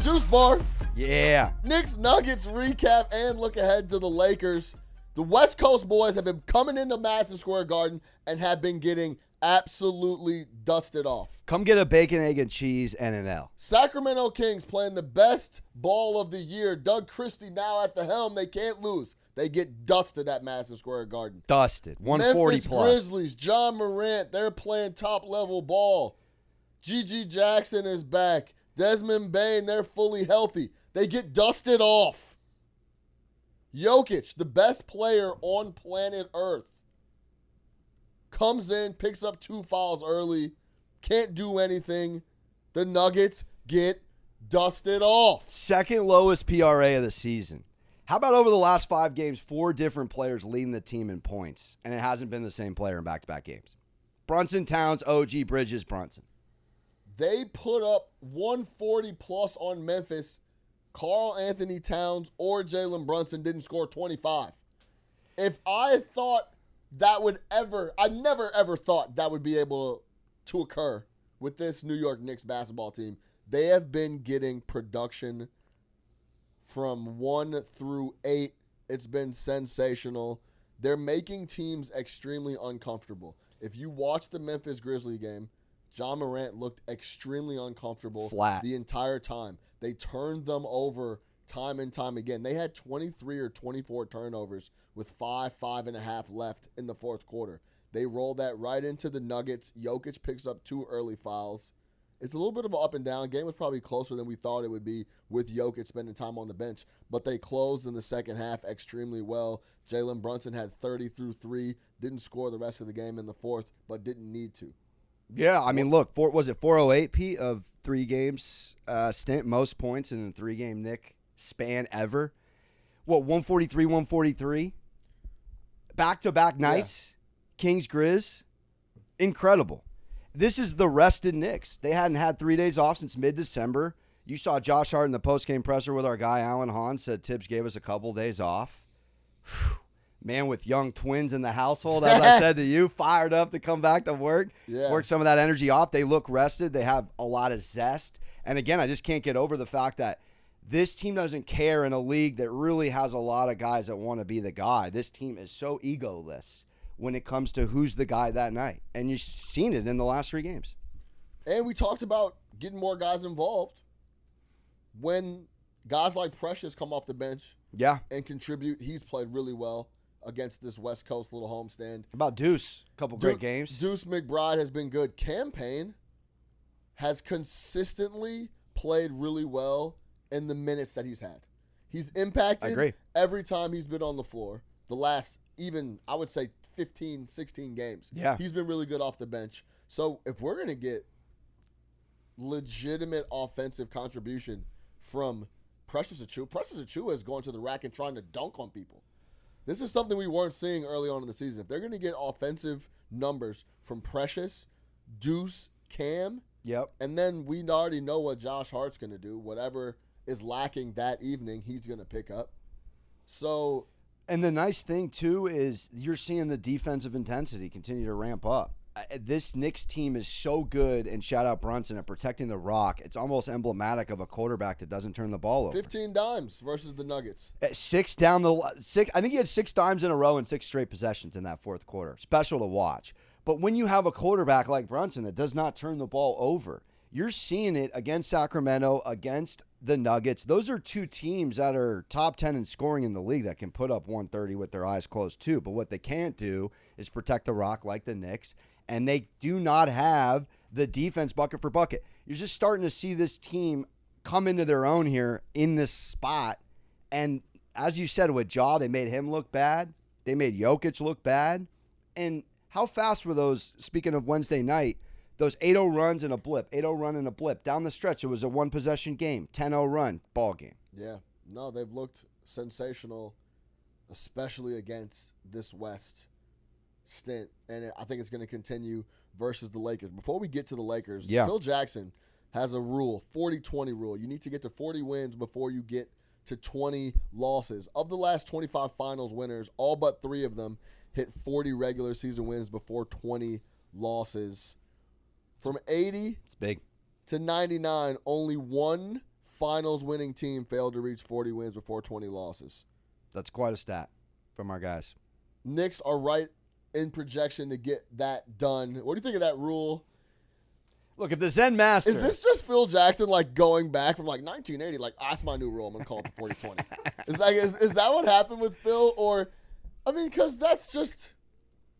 Juice bar. Yeah. Knicks Nuggets recap and look ahead to the Lakers. The West Coast boys have been coming into Madison Square Garden and have been getting absolutely dusted off. Come get a bacon, egg, and cheese and an L. Sacramento Kings playing the best ball of the year. Doug Christie now at the helm. They can't lose. They get dusted at Madison Square Garden. Dusted. 140 Memphis plus. Grizzlies, John Morant, they're playing top-level ball. G.G. Jackson is back. Desmond Bane, they're fully healthy. They get dusted off. Jokic, the best player on planet Earth, comes in, picks up 2 fouls early, can't do anything. The Nuggets get dusted off. Second lowest PRA of the season. How about over the last 5 games, 4 different players leading the team in points, and it hasn't been the same player in back-to-back games? Brunson, Towns, OG, Bridges, Brunson. They put up 140 plus on Memphis. Karl Anthony Towns or Jalen Brunson didn't score 25. If I thought that would ever, I never ever thought that would be able to occur with this New York Knicks basketball team. They have been getting production from 1 through 8. It's been sensational. They're making teams extremely uncomfortable. If you watch the Memphis Grizzlies game, John Morant looked extremely uncomfortable Flat the entire time. They turned them over time and time again. They had 23 or 24 turnovers with 5.5 left in the fourth quarter. They rolled that right into the Nuggets. Jokic picks up 2 early fouls. It's a little bit of an up and down. Game was probably closer than we thought it would be with Jokic spending time on the bench. But they closed in the second half extremely well. Jalen Brunson had 30 through 3. Didn't score the rest of the game in the fourth, but didn't need to. Yeah, I mean, look, was it 408, Pete, of 3 games stint, most points in a 3-game Knick span ever? What, 143, 143? Back-to-back nights? Yeah. Kings, Grizz? Incredible. This is the rested Knicks. They hadn't had 3 days off since mid-December. You saw Josh Hart in the post-game presser with our guy, Alan Hahn, said Tibbs gave us a couple days off. Whew. Man with young twins in the household, as I said to you, fired up to come back to work, work some of that energy off. They look rested. They have a lot of zest. And, again, I just can't get over the fact that this team doesn't care in a league that really has a lot of guys that want to be the guy. This team is so egoless when it comes to who's the guy that night. And you've seen it in the last 3 games. And we talked about getting more guys involved. When guys like Precious come off the bench and contribute, he's played really well against this West Coast little homestand. About Deuce, a couple great games. Deuce McBride has been good. Campaign has consistently played really well in the minutes that he's had. He's impacted every time he's been on the floor. The last, even, I would say, 15, 16 games. Yeah. He's been really good off the bench. So if we're going to get legitimate offensive contribution from Precious Achiuwa is going to the rack and trying to dunk on people. This is something we weren't seeing early on in the season. If they're going to get offensive numbers from Precious, Deuce, Cam, and then we already know what Josh Hart's going to do. Whatever is lacking that evening, he's going to pick up. So, and the nice thing, too, is you're seeing the defensive intensity continue to ramp up. This Knicks team is so good, and shout out Brunson, at protecting the rock. It's almost emblematic of a quarterback that doesn't turn the ball over. 15 dimes versus the Nuggets. At 6 down the – I think he had 6 dimes in a row and 6 straight possessions in that fourth quarter. Special to watch. But when you have a quarterback like Brunson that does not turn the ball over, you're seeing it against Sacramento, against the Nuggets. Those are 2 teams that are top 10 in scoring in the league that can put up 130 with their eyes closed too. But what they can't do is protect the rock like the Knicks. And they do not have the defense bucket for bucket. You're just starting to see this team come into their own here in this spot. And as you said with Ja, they made him look bad. They made Jokic look bad. And how fast were those, speaking of Wednesday night, those 8-0 runs and a blip, 8-0 run and a blip. Down the stretch, it was a 1-possession game, 10-0 run, ball game. Yeah. No, they've looked sensational, especially against this West stint, and I think it's going to continue versus the Lakers. Before we get to the Lakers, Phil Jackson has a rule, 40-20 rule. You need to get to 40 wins before you get to 20 losses. Of the last 25 finals winners, all but 3 of them hit 40 regular season wins before 20 losses. From 80 it's big to 99, only 1 finals winning team failed to reach 40 wins before 20 losses. That's quite a stat from our guys. Knicks are right in projection to get that done. What do you think of that rule? Look at the Zen Master. Is this just Phil Jackson like going back from like 1980? Like, that's my new rule. I'm gonna call it the 40-20. Is that what happened with Phil? Or, I mean, because that's just.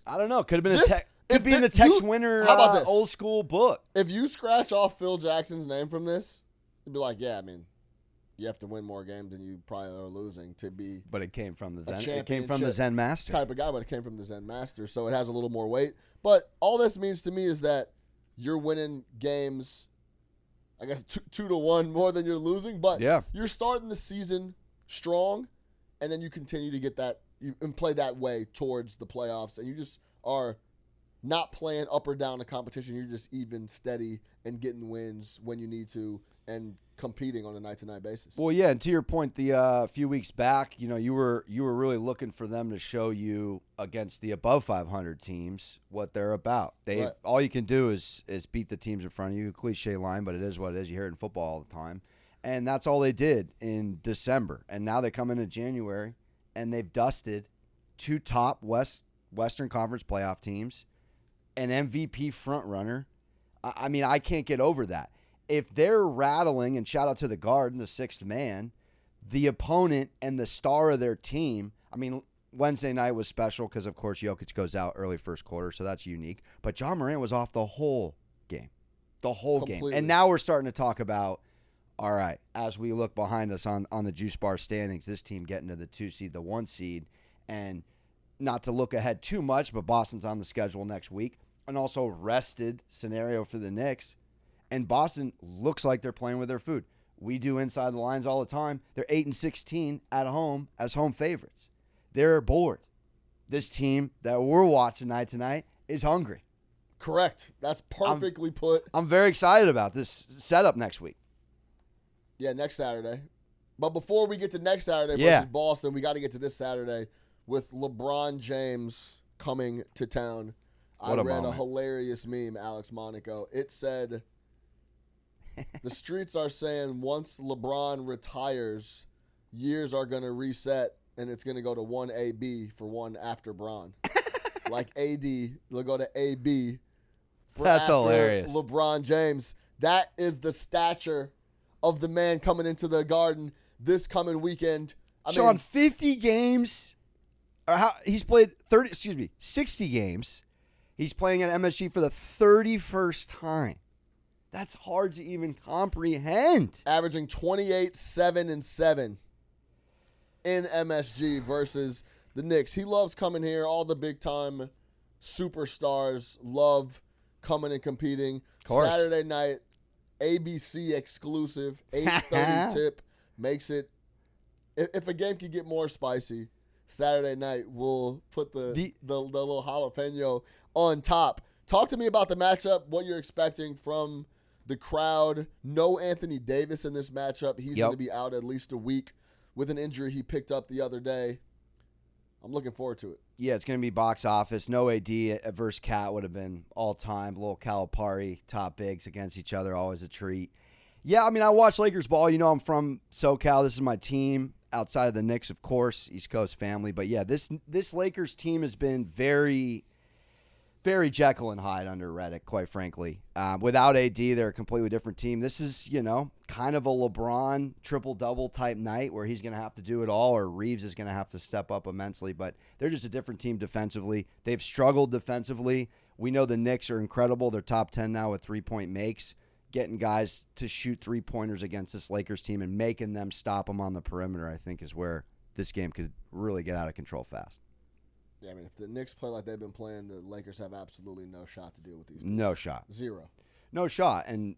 I don't know. Could have been in the Tex Winter how about this? Old school book. If you scratch off Phil Jackson's name from this, you'd be like, yeah, I mean, you have to win more games than you probably are losing to be. But it came from the Zen. It came from the Zen Master type of guy, but it came from the Zen Master, so it has a little more weight. But all this means to me is that you're winning games, I guess 2-1 more than you're losing. But you're starting the season strong, and then you continue to get that and play that way towards the playoffs, and you just are not playing up or down the competition. You're just even, steady, and getting wins when you need to, and competing on a night-to-night basis. Well, yeah, and to your point, the few weeks back, you were really looking for them to show you against the above 500 teams what they're about. All you can do is beat the teams in front of you. Cliche line, but it is what it is. You hear it in football all the time, and that's all they did in December. And now they come into January, and they've dusted 2 top Western Conference playoff teams, an MVP frontrunner. I mean, I can't get over that. If they're rattling, and shout out to the Garden, the sixth man, the opponent and the star of their team, I mean, Wednesday night was special because, of course, Jokic goes out early first quarter, so that's unique. But John Morant was off the whole game. The whole game. And now we're starting to talk about, all right, as we look behind us on the Juice Bar standings, this team getting to the 2 seed, the 1 seed, and not to look ahead too much, but Boston's on the schedule next week, and also rested scenario for the Knicks. And Boston looks like they're playing with their food. We do inside the lines all the time. They're 8-16 at home as home favorites. They're bored. This team that we're watching tonight is hungry. Correct. That's perfectly put. I'm very excited about this setup next week. Yeah, next Saturday. But before we get to next Saturday versus Boston, we got to get to this Saturday with LeBron James coming to town. I read a hilarious meme, Alex Monaco. It said, the streets are saying once LeBron retires, years are going to reset, and it's going to go to 1 AB for 1 after Bron. Like AD, they'll go to AB for That's hilarious. LeBron James. That is the stature of the man coming into the Garden this coming weekend. Sean, 50 games. He's played 60 games. He's playing at MSG for the 31st time. That's hard to even comprehend. Averaging 28, 7, and 7 in MSG versus the Knicks. He loves coming here. All the big-time superstars love coming and competing. Saturday night, ABC exclusive, 8:30 tip. Makes it, if a game can get more spicy, Saturday night we'll put the little jalapeno on top. Talk to me about the matchup, what you're expecting from the crowd. No Anthony Davis in this matchup. He's going to be out at least a week with an injury he picked up the other day. I'm looking forward to it. Yeah, it's going to be box office. No AD versus Cat would have been all-time. Little Calipari, top bigs against each other, always a treat. Yeah, I mean, I watch Lakers ball. You know, I'm from SoCal. This is my team. Outside of the Knicks, of course, East Coast family. But, yeah, this Lakers team has been very, very Jekyll and Hyde under Redick, quite frankly. Without AD, they're a completely different team. This is, kind of a LeBron triple-double type night where he's going to have to do it all, or Reeves is going to have to step up immensely. But they're just a different team defensively. They've struggled defensively. We know the Knicks are incredible. They're top 10 now with three-point makes. Getting guys to shoot three-pointers against this Lakers team and making them stop them on the perimeter, I think, is where this game could really get out of control fast. Yeah, I mean, if the Knicks play like they've been playing, the Lakers have absolutely no shot to deal with these. No shot. Zero. No shot. And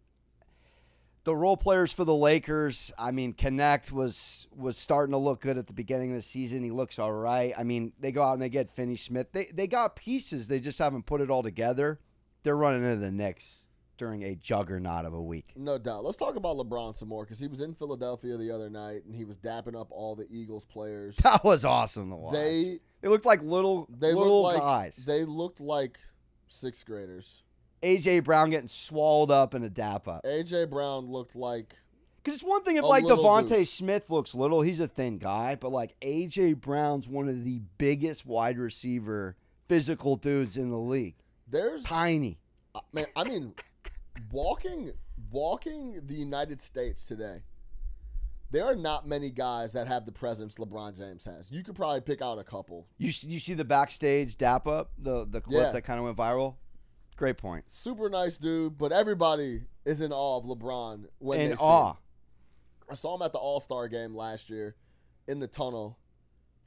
the role players for the Lakers, I mean, Connect was starting to look good at the beginning of the season. He looks all right. I mean, they go out and they get Finney-Smith. They got pieces. They just haven't put it all together. They're running into the Knicks during a juggernaut of a week. No doubt. Let's talk about LeBron some more, because he was in Philadelphia the other night, and he was dapping up all the Eagles players. That was awesome to watch. They looked like little guys. They looked like sixth graders. A.J. Brown getting swallowed up in a dap up. A.J. Brown looked like... Because it's one thing if, A like, little Devontae dude. Smith looks little. He's a thin guy. But, like, A.J. Brown's one of the biggest wide receiver physical dudes in the league. There's Tiny. man. I mean, walking the United States today, there are not many guys that have the presence LeBron James has. You could probably pick out a couple. You see the backstage dap up, the clip that kind of went viral? Great point. Super nice dude, but everybody is in awe of LeBron when In they see awe. him. I saw him at the All-Star game last year in the tunnel.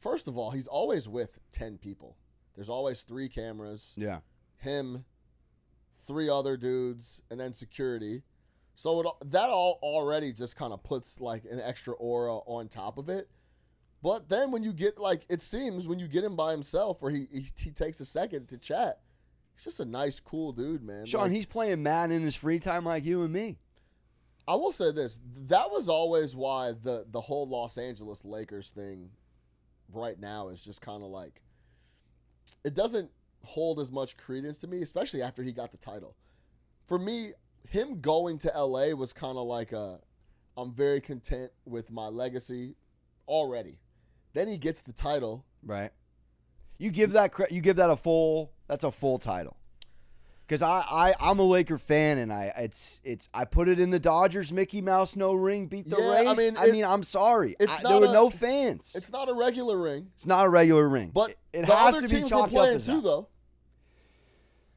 First of all, he's always with 10 people. There's always 3 cameras. Yeah. Him, 3 other dudes, and then security. So that all already just kind of puts like an extra aura on top of it. But then when you get like, it seems when you get him by himself where he takes a second to chat, he's just a nice, cool dude, man. Sean, like, he's playing Madden in his free time like you and me. I will say this. That was always why the whole Los Angeles Lakers thing right now is just kind of like, it doesn't hold as much credence to me, especially after he got the title. For me, him going to LA was kind of like I'm very content with my legacy already. Then he gets the title. Right. You give that a full title. Because I'm a Laker fan, and I put it in the Dodgers. Mickey Mouse no ring beat the Rays. I mean, I'm sorry. There were no fans. It's not a regular ring. It's not a regular ring. But it the has other to be teams were chalked up playing as too, that. though.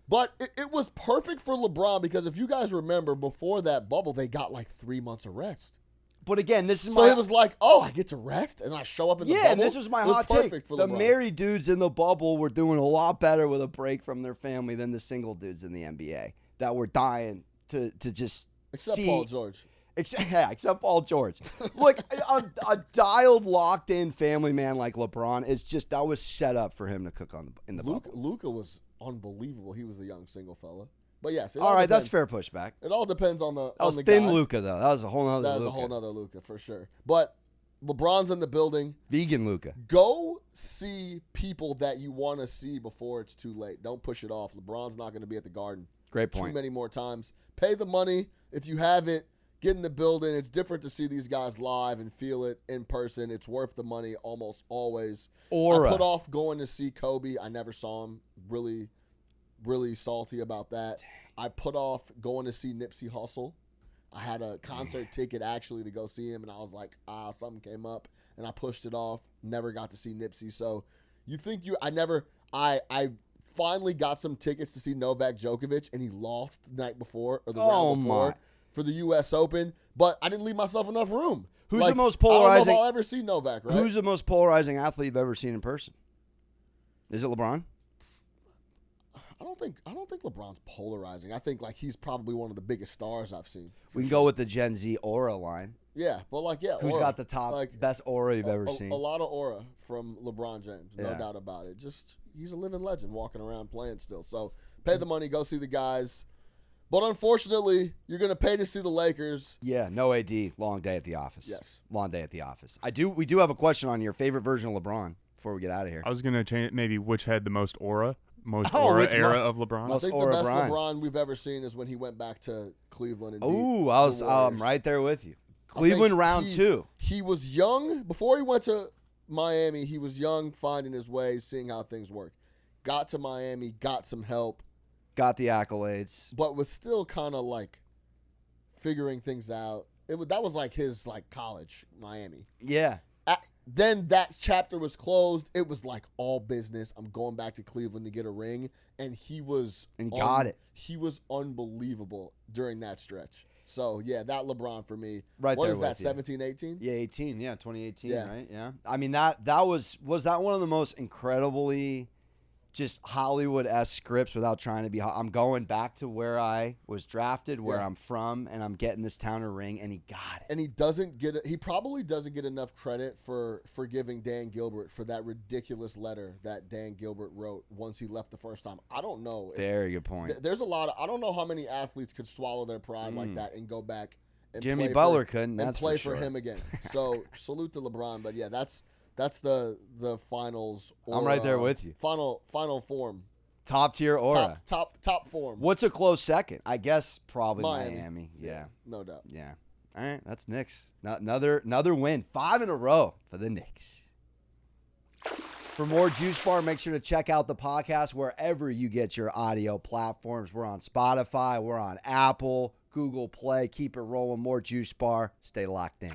But it was perfect for LeBron because if you guys remember, before that bubble, they got like 3 months of rest. But again, this is So it was like, oh, I get to rest, and I show up in the bubble. Yeah, and this was my hot take. For The LeBron. married dudes in the bubble were doing a lot better with a break from their family than the single dudes in the NBA that were dying to just Except see. Paul George. Except Paul George. Look, a dialed, locked-in family man like LeBron is just that was set up for him to cook in the bubble. Luka was unbelievable. He was the young single fella. But yes, All right, that's fair pushback. It all depends on the That was on the thin guy. Luka though. That was a whole nother. That was Luka. a whole nother Luka for sure. But LeBron's in the building. Vegan Luka. Go see people that you want to see before it's too late. Don't push it off. LeBron's not going to be at the Garden Great too point. many more times. Pay the money if you have it. Get in the building. It's different to see these guys live and feel it in person. It's worth the money almost always. Aura. I put off going to see Kobe. I never saw him. Really, really salty about that. I put off going to see Nipsey Hussle. I had a concert ticket actually to go see him, and I was like, something came up, and I pushed it off. Never got to see Nipsey. So you think I finally got some tickets to see Novak Djokovic, and he lost the night before or the round before for the U.S. Open, but I didn't leave myself enough room. Who's the most polarizing? I don't know if I'll ever see Novak, right? Who's the most polarizing athlete you've ever seen in person? Is it LeBron? I don't think LeBron's polarizing. I think like he's probably one of the biggest stars I've seen. We can go with the Gen Z aura line. Yeah, but Who's aura. got the top best aura you've ever seen? A lot of aura from LeBron James, no Yeah. doubt about it. Just he's a living legend walking around playing still. So pay the money, go see the guys. But unfortunately, you're going to pay to see the Lakers. Yeah, no AD. Long day at the office. Yes. Long day at the office. We do have a question on your favorite version of LeBron before we get out of here. I was going to change maybe which had the most aura which era one? of LeBron. I think the aura best Bron. LeBron we've ever seen is when he went back to Cleveland. And Ooh, beat I'm the Warriors. right there with you. I Cleveland think round 2. He was young. Before he went to Miami, he was young, finding his way, seeing how things work. Got to Miami, got some help, Got the accolades. but was still kind of like figuring things out. That was like his like college, Miami. Yeah. Then that chapter was closed. It was like all business. I'm going back to Cleveland to get a ring, and he was got it. He was unbelievable during that stretch. So yeah, that LeBron for me. Right What there is that? with you. 17, 18? Yeah, 18. Yeah, 2018, Yeah. right? Yeah. I mean, that was that one of the most incredibly just Hollywood-esque scripts without trying to be I'm going back to where I was drafted, where Yeah. I'm from, and I'm getting this town a ring, and he got it. And he probably doesn't get enough credit for forgiving Dan Gilbert for that ridiculous letter that Dan Gilbert wrote once he left the first time. I don't know. Very good point. There's a lot of, I don't know how many athletes could swallow their pride like that and go back and Jimmy play Butler for, couldn't, and that's play for for sure. him again. So salute to LeBron. But yeah, that's the finals. Or, I'm right there with you. Final form. Top tier aura. Top form. What's a close second? I guess probably Miami. Miami. Yeah. No doubt. Yeah. All right, that's Knicks. Another win. 5 in a row for the Knicks. For more Juice Bar, make sure to check out the podcast wherever you get your audio platforms. We're on Spotify. We're on Apple, Google Play. Keep it rolling. More Juice Bar. Stay locked in.